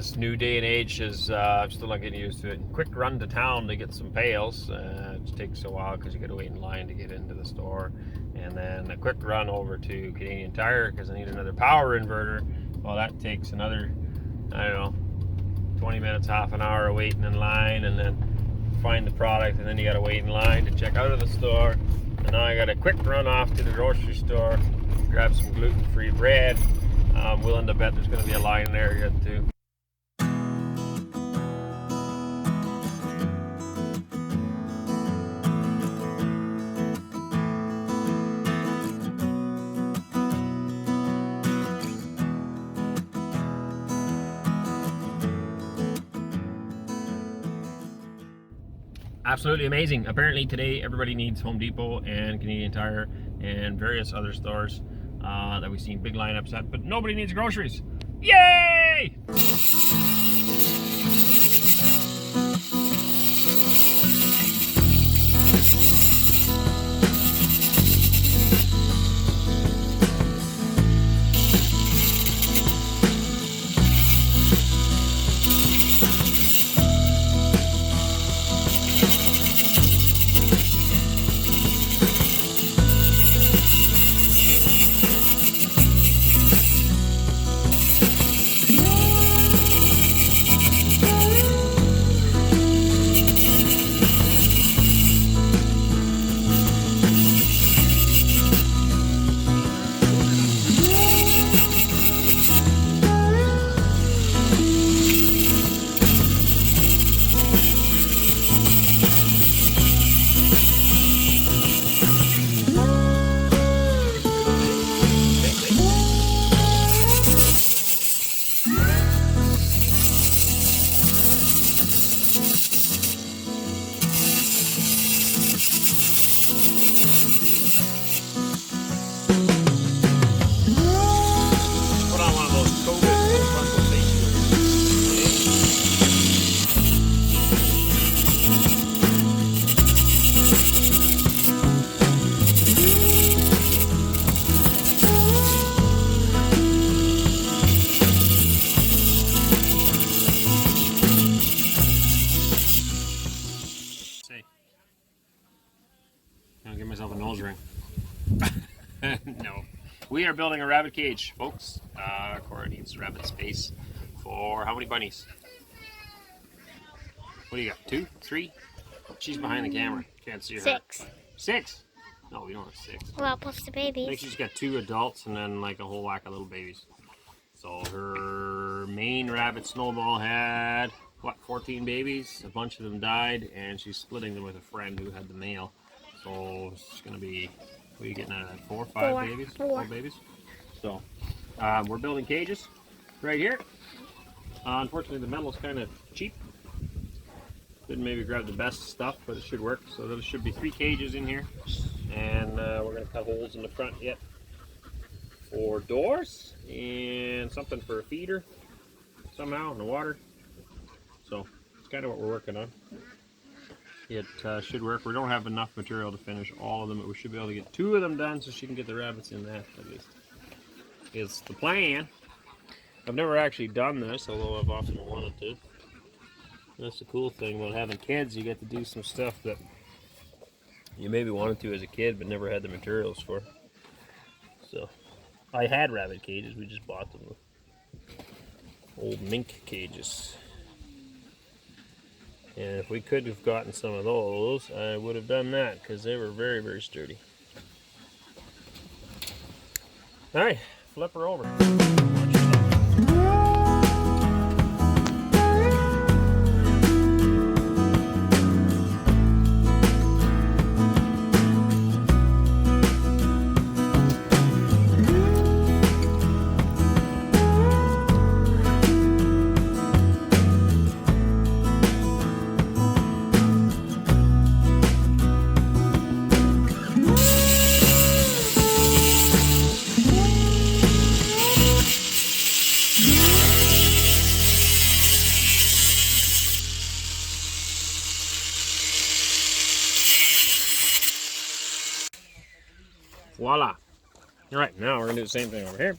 this new day and age is I'm still not getting used to it. Quick run to town to get some pails. It takes a while because you got to wait in line to get into the store, and then a quick run over to Canadian Tire because I need another power inverter. Well, that takes another, I don't know, 20 minutes, half an hour of waiting in line, and then find the product, and then you got to wait in line to check out of the store. And now I got a quick run off to the grocery store, grab some gluten-free bread. Willing to bet there's going to be a line there yet too. Absolutely amazing. Apparently today everybody needs Home Depot and Canadian Tire and various other stores that we've seen big lineups at, but nobody needs groceries. Yay! I'll give myself a nose ring. No. We are building a rabbit cage, folks. Cora needs rabbit space for how many bunnies? What do you got? 2? 3? She's behind the camera. Can't see her. 6. 6? No, we don't have 6. Well, plus the babies. I think she's got 2 adults and then like a whole whack of little babies. So her main rabbit Snowball had, what, 14 babies? A bunch of them died, and she's splitting them with a friend who had the male. So it's going to be, what are you getting at? 4 or 5 babies? 4 babies. So we're building cages right here. Unfortunately, the metal's kind of cheap. Didn't maybe grab the best stuff, but it should work. So there should be 3 cages in here. And we're going to cut holes in the front yet for doors and something for a feeder somehow in the water. So it's kind of what we're working on. It should work. We don't have enough material to finish all of them, but we should be able to get 2 of them done so she can get the rabbits in that at least. It's the plan. I've never actually done this, although I've often wanted to. That's the cool thing about having kids. You get to do some stuff that you maybe wanted to as a kid but never had the materials for. So I had rabbit cages, we just bought them. Old mink cages. And if we could have gotten some of those, I would have done that because they were very, very sturdy. Alright, flip her over. Watch yourself. Voila. All right, now we're gonna do the same thing over here.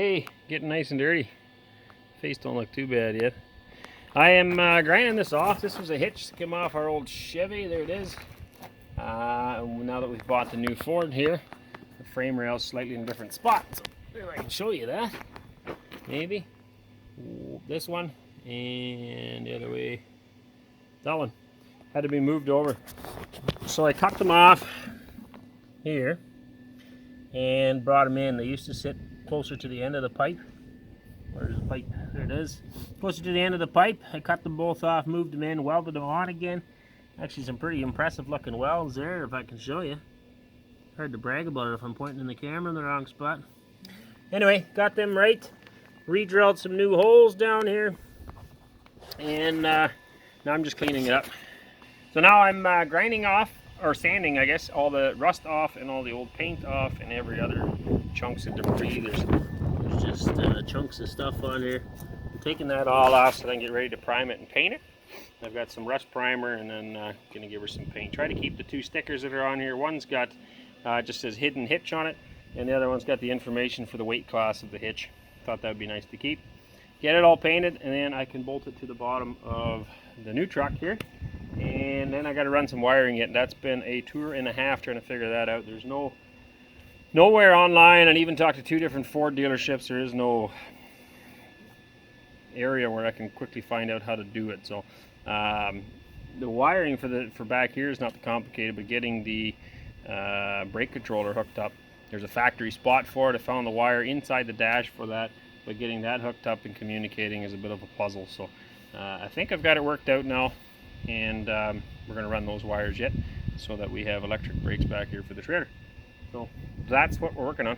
Hey, getting nice and dirty. Face don't look too bad yet. I am grinding this off. This was a hitch that came off our old Chevy. There it is. Now that we've bought the new Ford here, the frame rail's slightly in a different spot. So if I can show you that, maybe. This one and the other way. That one had to be moved over. So I cut them off here and brought them in. They used to sit closer to the end of the pipe. Where's the pipe? There it is. Closer to the end of the pipe. I cut them both off, moved them in, welded them on again. Actually some pretty impressive looking welds there, if I can show you. Hard to brag about it if I'm pointing in the camera in the wrong spot. Anyway, got them right. Re-drilled some new holes down here. And now I'm just cleaning it up. So now I'm grinding off, or sanding I guess, all the rust off and all the old paint off and every other chunks of debris. There's just chunks of stuff on here. I'm taking that all off so I can get ready to prime it and paint it. I've got some rust primer and then gonna give her some paint. Try to keep the two stickers that are on here. One's got just says hidden hitch on it, and the other one's got the information for the weight class of the hitch. Thought that would be nice to keep. Get it all painted, and then I can bolt it to the bottom of the new truck here. And then I got to run some wiring yet. That's been a tour and a half trying to figure that out. There's nowhere online, and even talked to 2 different Ford dealerships. There is no area where I can quickly find out how to do it. So the wiring for back here is not complicated, but getting the brake controller hooked up. There's a factory spot for it. I found the wire inside the dash for that, but getting that hooked up and communicating is a bit of a puzzle. So I think I've got it worked out now, and we're going to run those wires yet so that we have electric brakes back here for the trailer. So that's what we're working on.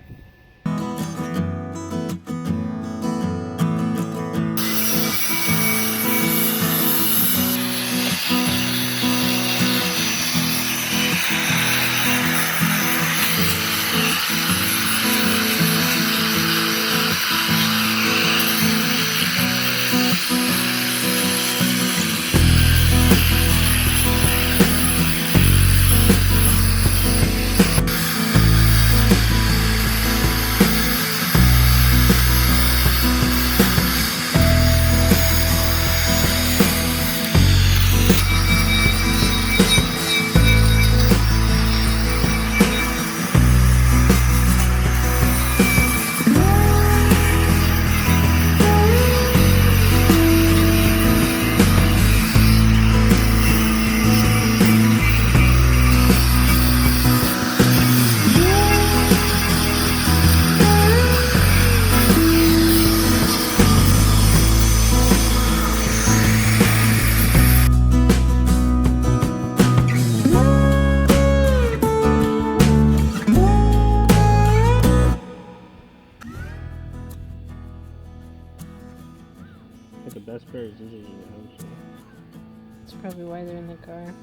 The best pair of scissors in the house. That's probably why they're in the car.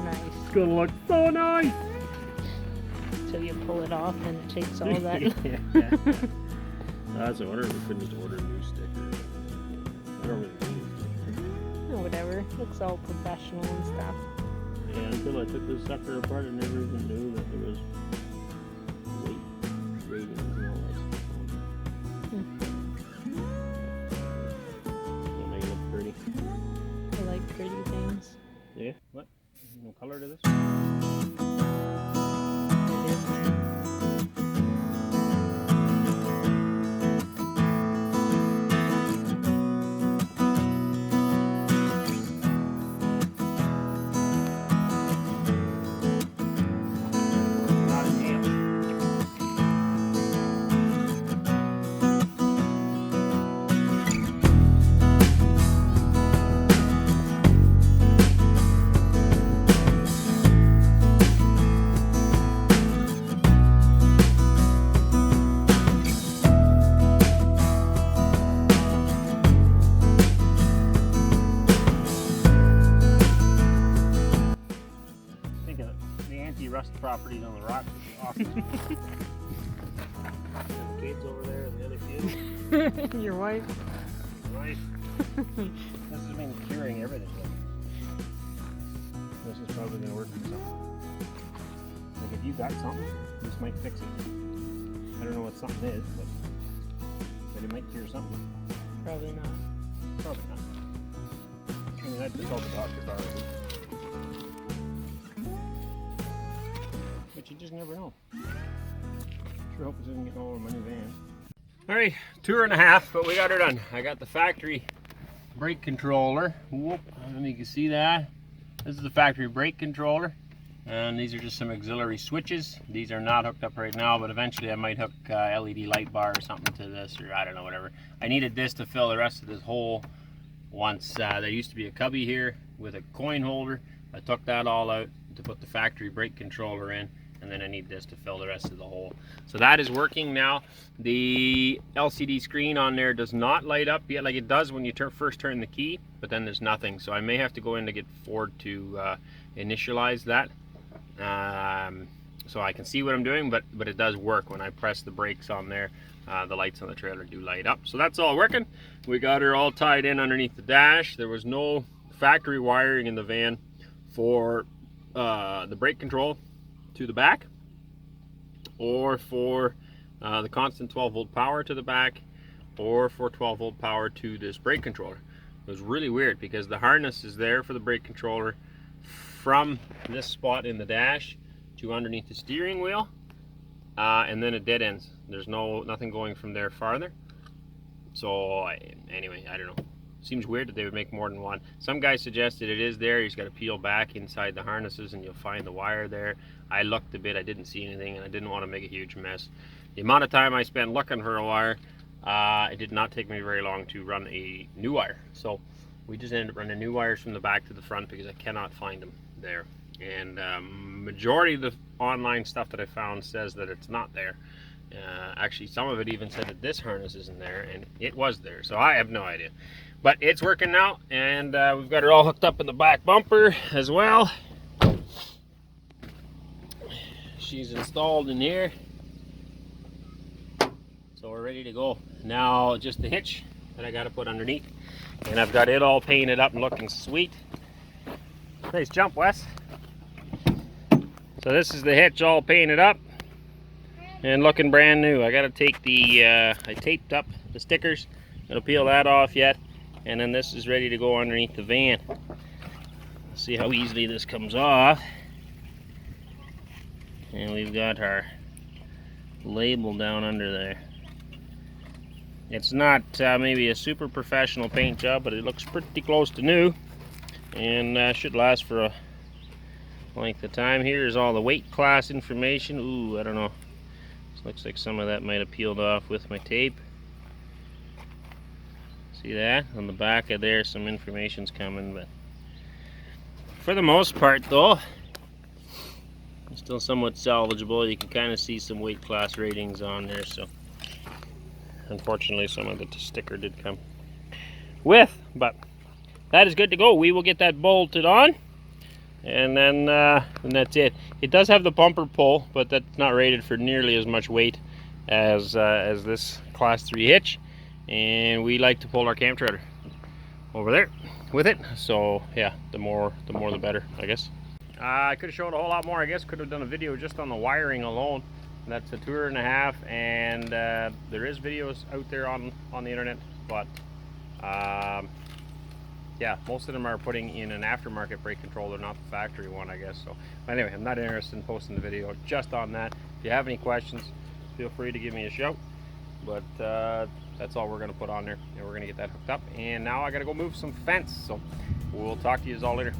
Nice. It's gonna look so nice! So you pull it off and it takes all that. Yeah. That's an order. We couldn't just order new stickers. I don't really need Or whatever. Looks all professional and stuff. Yeah, until I took this sucker apart, I never even knew that there was weight ratings and all that stuff. It'll make it look pretty. I like pretty things. Yeah? What? No color to this? It is. Rust properties on the rocks would be awesome. The kids over there in the other field. Your wife? My wife. This has been curing everything. This is probably going to work for something. Like if you got something, This might fix it. I don't know what something is, but it might cure something. Probably not. Probably not. I mean, I'd consult the doctor about it. But you just never know. Sure hope this isn't getting all over my new van. Alright, tour and a half, but we got her done. I got the factory brake controller. Whoop, I don't know if you can see that. This is the factory brake controller. And these are just some auxiliary switches. These are not hooked up right now, but eventually I might hook LED light bar or something to this, or I don't know, whatever. I needed this to fill the rest of this hole. Once there used to be a cubby here with a coin holder. I took that all out to put the factory brake controller in, and then I need this to fill the rest of the hole. So that is working now. The LCD screen on there does not light up yet, like it does when you first turn the key, but then there's nothing. So I may have to go in to get Ford to initialize that. So I can see what I'm doing, but it does work. When I press the brakes on there, the lights on the trailer do light up. So that's all working. We got her all tied in underneath the dash. There was no factory wiring in the van for the brake control to the back, or for the constant 12-volt power to the back, or for 12-volt power to this brake controller. It was really weird because the harness is there for the brake controller from this spot in the dash to underneath the steering wheel, and then it dead ends. There's nothing going from there farther. So anyway, I don't know. Seems weird that they would make more than one. Some guy suggested it is there. He's got to peel back inside the harnesses and you'll find the wire there. I looked a bit, I didn't see anything, and I didn't want to make a huge mess. The amount of time I spent looking for a wire, it did not take me very long to run a new wire. So we just ended up running new wires from the back to the front because I cannot find them there. And majority of the online stuff that I found says that it's not there. Actually, some of it even said that this harness isn't there, and it was there. So I have no idea. But it's working now, and we've got her all hooked up in the back bumper as well. She's installed in here. So we're ready to go. Now just the hitch that I got to put underneath. And I've got it all painted up and looking sweet. Nice jump, Wes. So this is the hitch all painted up and looking brand new. I got to take the, I taped up the stickers. I'll peel that off yet. And then this is ready to go underneath the van. Let's see how easily this comes off. And we've got our label down under there. It's not maybe a super professional paint job, but it looks pretty close to new. And should last for a length of time. Here's all the weight class information. Ooh, I don't know. This looks like some of that might have peeled off with my tape. See that? On the back of there, some information's coming, but for the most part though, it's still somewhat salvageable. You can kind of see some weight class ratings on there, so unfortunately some of the sticker did come with, but that is good to go. We will get that bolted on, and then that's it. It does have the bumper pull, but that's not rated for nearly as much weight as this class 3 hitch. And we like to pull our camp trailer over there with it. So yeah, the more the better, I guess. I could have shown a whole lot more. I guess could have done a video just on the wiring alone. That's a tour and a half, and there is videos out there on the internet, but yeah, most of them are putting in an aftermarket brake controller, not the factory one, I guess. So anyway, I'm not interested in posting the video just on that. If you have any questions, feel free to give me a shout. But that's all we're going to put on there, and we're going to get that hooked up. And now I got to go move some fence, so we'll talk to you all later.